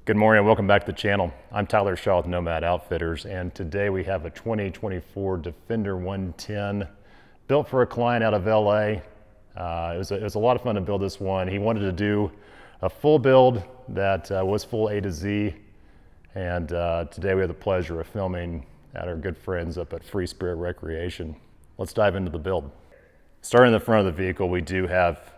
Good morning and welcome back to the channel. I'm Tyler Shaw with Nomad Outfitters, and today we have a 2024 Defender 110 built for a client out of LA. It was a lot of fun to build this one. He wanted to do a full build that was full A to Z, and today we have the pleasure of filming at our good friends up at Freespirit Recreation. Let's dive into the build. Starting in the front of the vehicle, we do have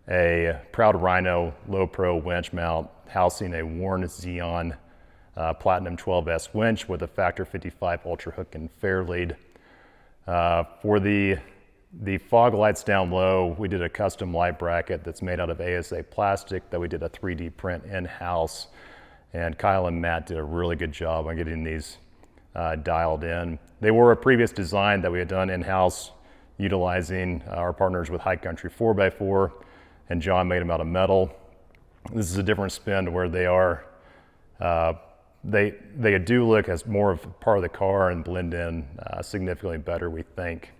a proud Rhino low pro winch mount housing a worn Xeon Platinum 12S winch with a Factor 55 Ultra Hook and fair lead. For the fog lights down low, we did a custom light bracket that's made out of ASA plastic that we did a 3D print in-house, and Kyle and Matt did a really good job on getting these dialed in. They were a previous design that we had done in-house utilizing our partners with High Country 4x4, and John made them out of metal. This is a different spin to where they are, they do look as more of part of the car and blend in significantly better, we think.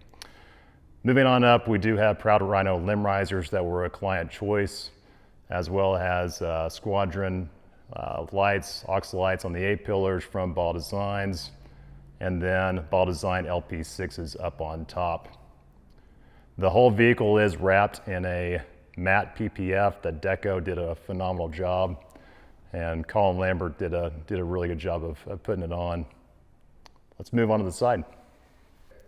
Moving on up, we do have proud Rhino limb risers that were a client choice, as well as Squadron lights, aux lights on the A-pillars from Baja Designs, and then Baja Design LP6s up on top. The whole vehicle is wrapped in a matte PPF that Deco did a phenomenal job, and Colin Lambert did a really good job of putting it on. Let's move on to the side.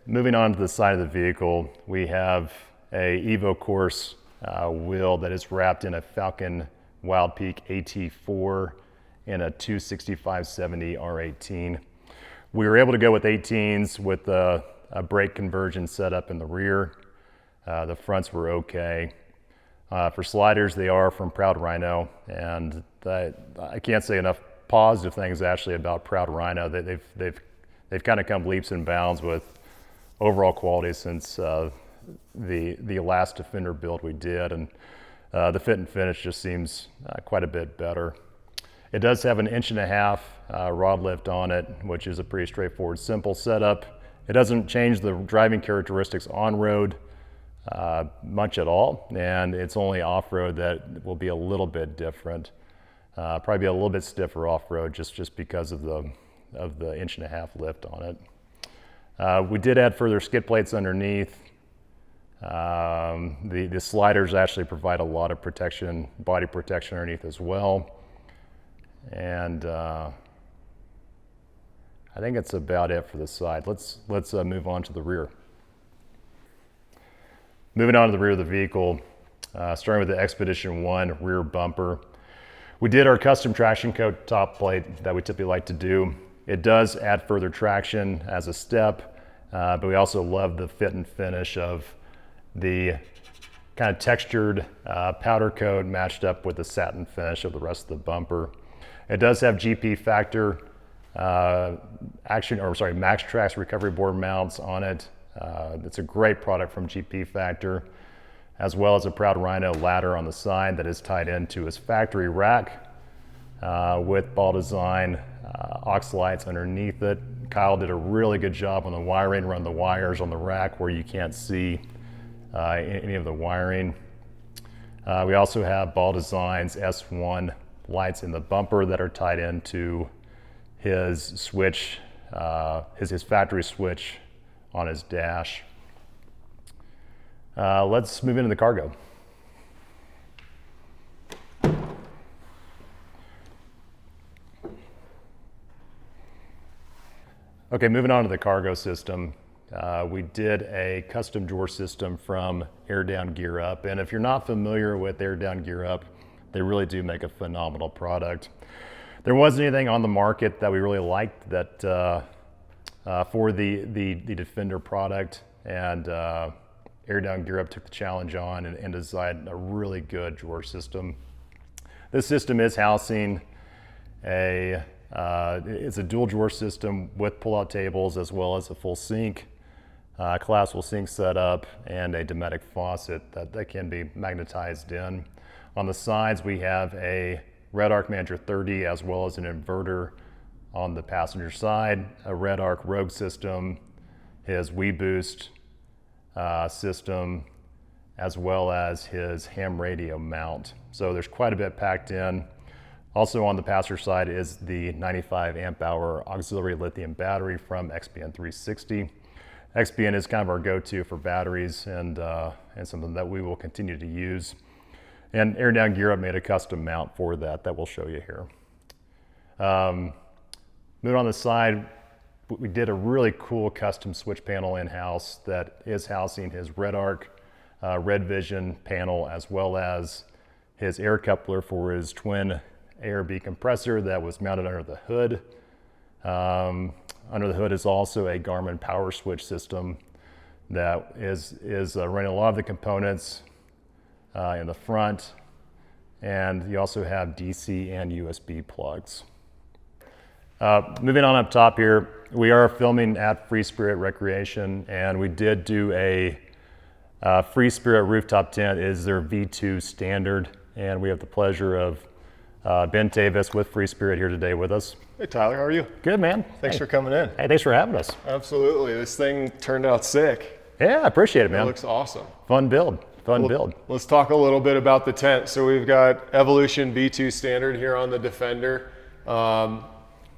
Moving on to the side of the vehicle, we have a EVO Corse wheel that is wrapped in a Falken Wild Peak AT4 in a 265/70 R18. We were able to go with 18s with a brake conversion set up in the rear. The fronts were okay. For sliders, they are from proud Rhino, and I can't say enough positive things actually about proud Rhino. They've kind of come leaps and bounds with overall quality since the last Defender build we did, and the fit and finish just seems quite a bit better. It does have an 1.5 inch rod lift on it, which is a pretty straightforward, simple setup. It doesn't change the driving characteristics on road much at all, and it's only off-road that will be a little bit different. Probably be a little bit stiffer off-road just because of the 1.5 inch lift on it. We did add further skid plates underneath. The sliders actually provide a lot of protection, body protection underneath as well. And I think that's about it for the side. Let's move on to the rear. Moving on to the rear of the vehicle, starting with the Expedition 1 rear bumper. We did our custom traction coat top plate that we typically like to do. It does add further traction as a step, but we also love the fit and finish of the kind of textured powder coat matched up with the satin finish of the rest of the bumper. It does have GP Factor Max Trax recovery board mounts on it. It's a great product from GP Factor, as well as a proud Rhino ladder on the side that is tied into his factory rack with Baja Design aux lights underneath it. Kyle did a really good job on the wiring, run the wires on the rack where you can't see any of the wiring. We also have Baja Designs S1 lights in the bumper that are tied into his switch, his factory switch on his dash. Let's move into the cargo. Okay, moving on to the cargo system. We did a custom drawer system from Air Down Gear Up, and if you're not familiar with Air Down Gear Up, they really do make a phenomenal product. There wasn't anything on the market that we really liked that for the Defender product, and Air Down Gear Up took the challenge on and designed a really good drawer system. This system is housing it's a dual drawer system with pull-out tables as well as a full sink, collapsible sink setup, and a Dometic faucet that can be magnetized in. On the sides, we have a Redarc Manager 30 as well as an inverter on the passenger side, a Redarc Rogue system, his WeBoost system, as well as his ham radio mount. So there's quite a bit packed in. Also on the passenger side is the 95 amp hour auxiliary lithium battery from XPN 360. XPN is kind of our go-to for batteries and something that we will continue to use. And Air Down Gear Up made a custom mount for that we'll show you here. Moving on the side, we did a really cool custom switch panel in-house that is housing his Redarc Red Vision panel, as well as his air coupler for his twin ARB compressor that was mounted under the hood. Under the hood is also a Garmin power switch system that is running a lot of the components in the front, and you also have DC and USB plugs. Moving on up top here, we are filming at Freespirit Recreation, and we did do a Freespirit rooftop tent. It is their V2 Standard, and we have the pleasure of Ben Tavis with Freespirit here today with us. Hey Tyler, how are you? Good, man. Thanks for coming in. Hey, thanks for having us. Absolutely, this thing turned out sick. Yeah, I appreciate it, man. It looks awesome. Fun build, build. Let's talk a little bit about the tent. So we've got Evolution V2 Standard here on the Defender.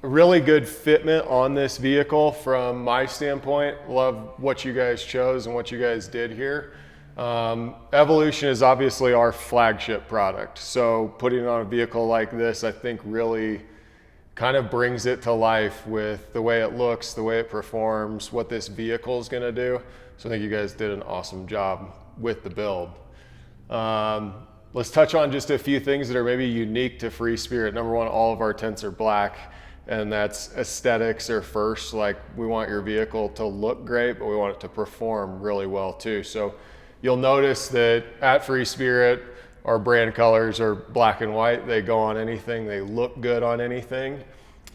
Really good fitment on this vehicle from my standpoint. Love what you guys chose and what you guys did here. Evolution is obviously our flagship product. So putting it on a vehicle like this, I think really kind of brings it to life with the way it looks, the way it performs, what this vehicle is going to do. So I think you guys did an awesome job with the build. Let's touch on just a few things that are maybe unique to Freespirit. Number one, all of our tents are black, and that's aesthetics are first. Like, we want your vehicle to look great, but we want it to perform really well too. So you'll notice that at Freespirit, our brand colors are black and white. They go on anything, they look good on anything.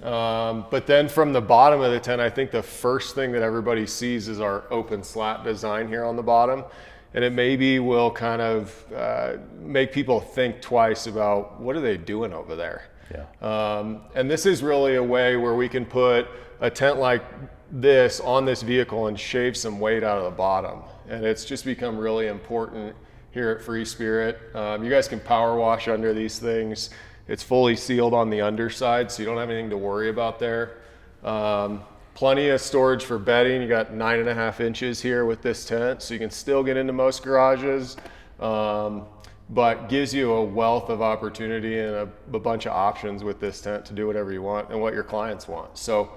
But then from the bottom of the tent, I think the first thing that everybody sees is our open slat design here on the bottom. And it maybe will kind of make people think twice about what are they doing over there. Yeah. And this is really a way where we can put a tent like this on this vehicle and shave some weight out of the bottom. And it's just become really important here at Freespirit. You guys can power wash under these things. It's fully sealed on the underside, so you don't have anything to worry about there. Plenty of storage for bedding. You got 9.5 inches here with this tent, so you can still get into most garages, but gives you a wealth of opportunity and a bunch of options with this tent to do whatever you want and what your clients want. So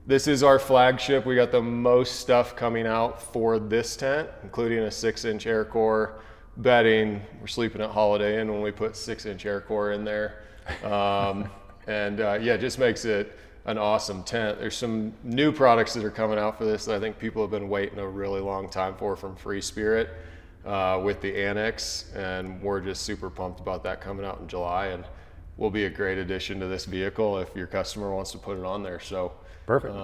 this is our flagship. We got the most stuff coming out for this tent, including a 6-inch air core, bedding. We're sleeping at Holiday Inn when we put 6-inch air core in there. Yeah, it just makes it an awesome tent. There's some new products that are coming out for this that I think people have been waiting a really long time for from Freespirit with the Annex, and we're just super pumped about that coming out in July, and will be a great addition to this vehicle if your customer wants to put it on there. So Perfect.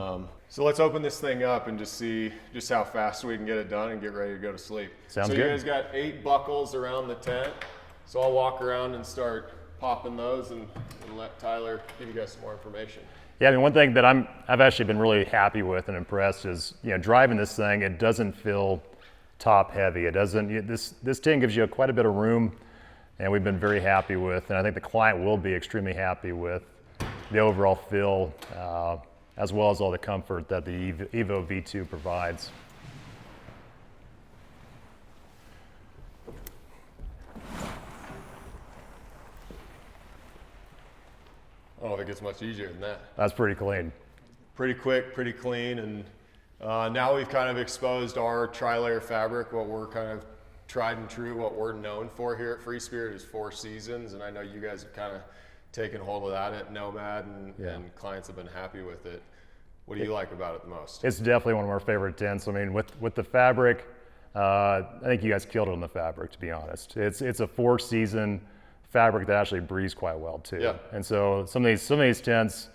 So let's open this thing up and just see just how fast we can get it done and get ready to go to sleep. Sounds good. So you guys got 8 buckles around the tent. So I'll walk around and start popping those and let Tyler give you guys some more information. Yeah, I mean, one thing that I've actually been really happy with and impressed is, driving this thing, it doesn't feel top heavy. It doesn't, this tent gives you quite a bit of room, and we've been very happy with, and I think the client will be extremely happy with the overall feel, as well as all the comfort that the EVO V2 provides. I don't know if it gets much easier than that. That's pretty clean. Pretty quick, pretty clean, and now we've kind of exposed our tri-layer fabric, what we're kind of tried and true, what we're known for here at Freespirit is 4 seasons, and I know you guys have kind of taken hold of that at Nomad, and clients have been happy with it. What do you like about it the most? It's definitely one of our favorite tents. I mean, with the fabric, I think you guys killed it on the fabric, to be honest. It's a 4-season fabric that actually breathes quite well too. Yeah. And so some of these tents,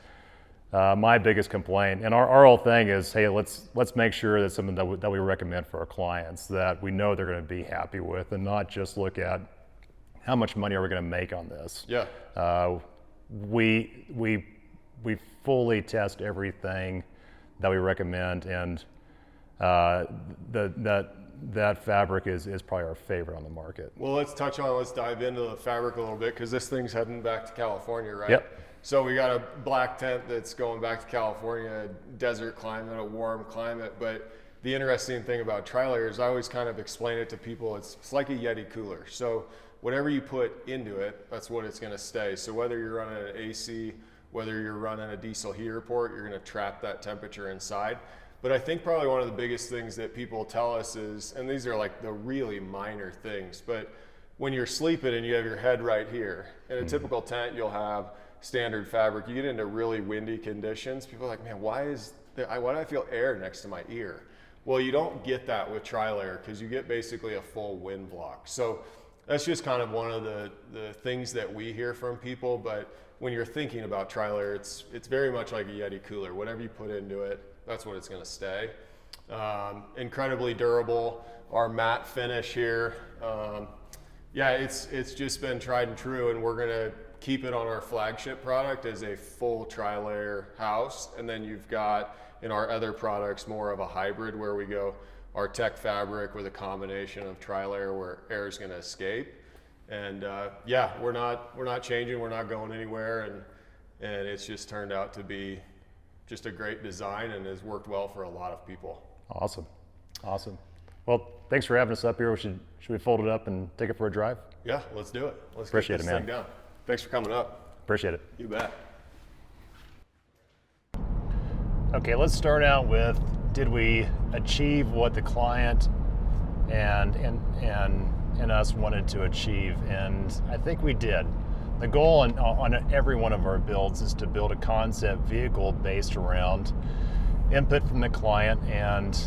my biggest complaint, and our whole thing is, hey, let's make sure that's something that we recommend for our clients that we know they're going to be happy with, and not just look at how much money are we going to make on this. Yeah. We fully test everything that we recommend, and that fabric is probably our favorite on the market. Well, let's dive into the fabric a little bit, because this thing's heading back to California, right? Yep. So we got a black tent that's going back to California, a desert climate, a warm climate. But the interesting thing about tri-layer is I always kind of explain it to people, it's like a Yeti cooler. So whatever you put into it, that's what it's going to stay. So whether you're running an AC, whether you're running a diesel heater port, you're going to trap that temperature inside. But I think probably one of the biggest things that people tell us is, and these are like the really minor things, but when you're sleeping and you have your head right here, in a typical tent, you'll have standard fabric. You get into really windy conditions, people are like, man, why do I feel air next to my ear? Well, you don't get that with tri-layer, because you get basically a full wind block. So that's just kind of one of the things that we hear from people. But when you're thinking about tri-layer, it's very much like a Yeti cooler. Whatever you put into it, that's what it's going to stay. Incredibly durable. Our matte finish here, yeah, it's just been tried and true, and we're going to keep it on our flagship product as a full tri-layer house. And then you've got in our other products more of a hybrid, where we go our tech fabric with a combination of tri-layer where air is going to escape. And yeah, we're not changing, we're not going anywhere, and it's just turned out to be just a great design and has worked well for a lot of people. Awesome. Well, thanks for having us up here. Should we fold it up and take it for a drive? Yeah, let's do it. Let's Appreciate get it, this man. thing down. Thanks for coming up. Appreciate it. You bet. Okay, let's start out with, did we achieve what the client and us wanted to achieve? And I think we did. The goal on every one of our builds is to build a concept vehicle based around input from the client and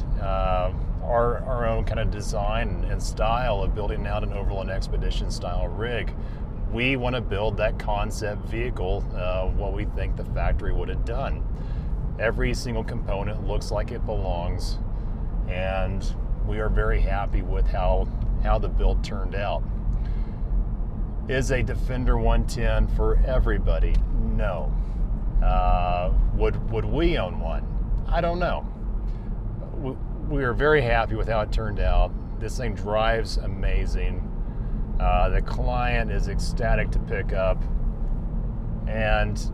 our own kind of design and style of building out an Overland Expedition style rig. We want to build that concept vehicle, what we think the factory would have done. Every single component looks like it belongs, and we are very happy with how the build turned out. Is a Defender 110 for everybody? No. Would we own one? I don't know. We are very happy with how it turned out. This thing drives amazing. The client is ecstatic to pick up, and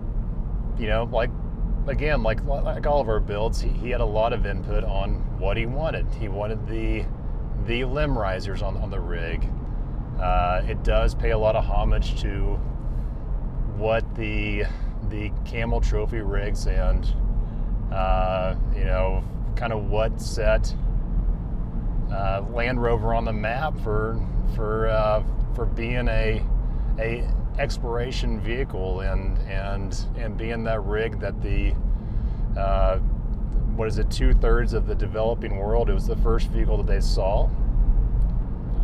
like all of our builds, he had a lot of input on what he wanted. He wanted the limb risers on the rig. It does pay a lot of homage to what the Camel Trophy rigs and kind of what set Land Rover on the map for being a exploration vehicle and being that rig that the 2/3 of the developing world, it was the first vehicle that they saw.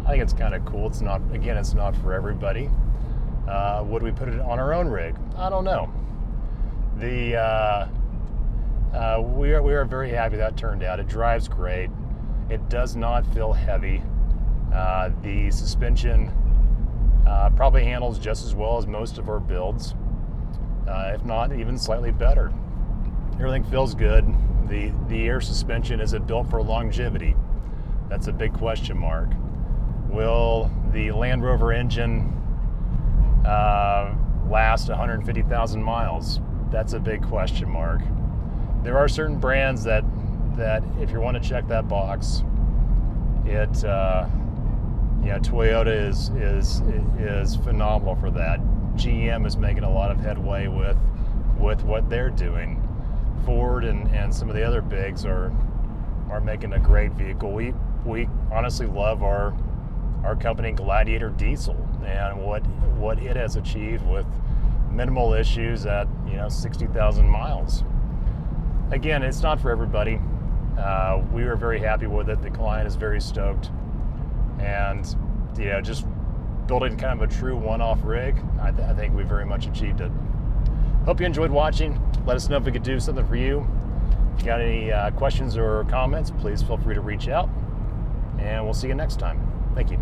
I think it's kind of cool. It's not for everybody. Would we put it on our own rig? I don't know. We are very happy that turned out. It drives great. It does not feel heavy. The suspension probably handles just as well as most of our builds, if not even slightly better. Everything feels good. The air suspension, is it built for longevity? That's a big question mark. Will the Land Rover engine last 150,000 miles? That's a big question mark. There are certain brands that if you want to check that box, Toyota is phenomenal for that. GM is making a lot of headway with what they're doing. Ford and some of the other bigs are making a great vehicle. We honestly love our company Gladiator Diesel and what it has achieved with minimal issues at 60,000 miles. Again, it's not for everybody. We were very happy with it. The client is very stoked, and just building kind of a true one-off rig, I think we very much achieved it. Hope you enjoyed watching. Let us know if we could do something for you. If you got any questions or comments, please feel free to reach out, and we'll see you next time. Thank you.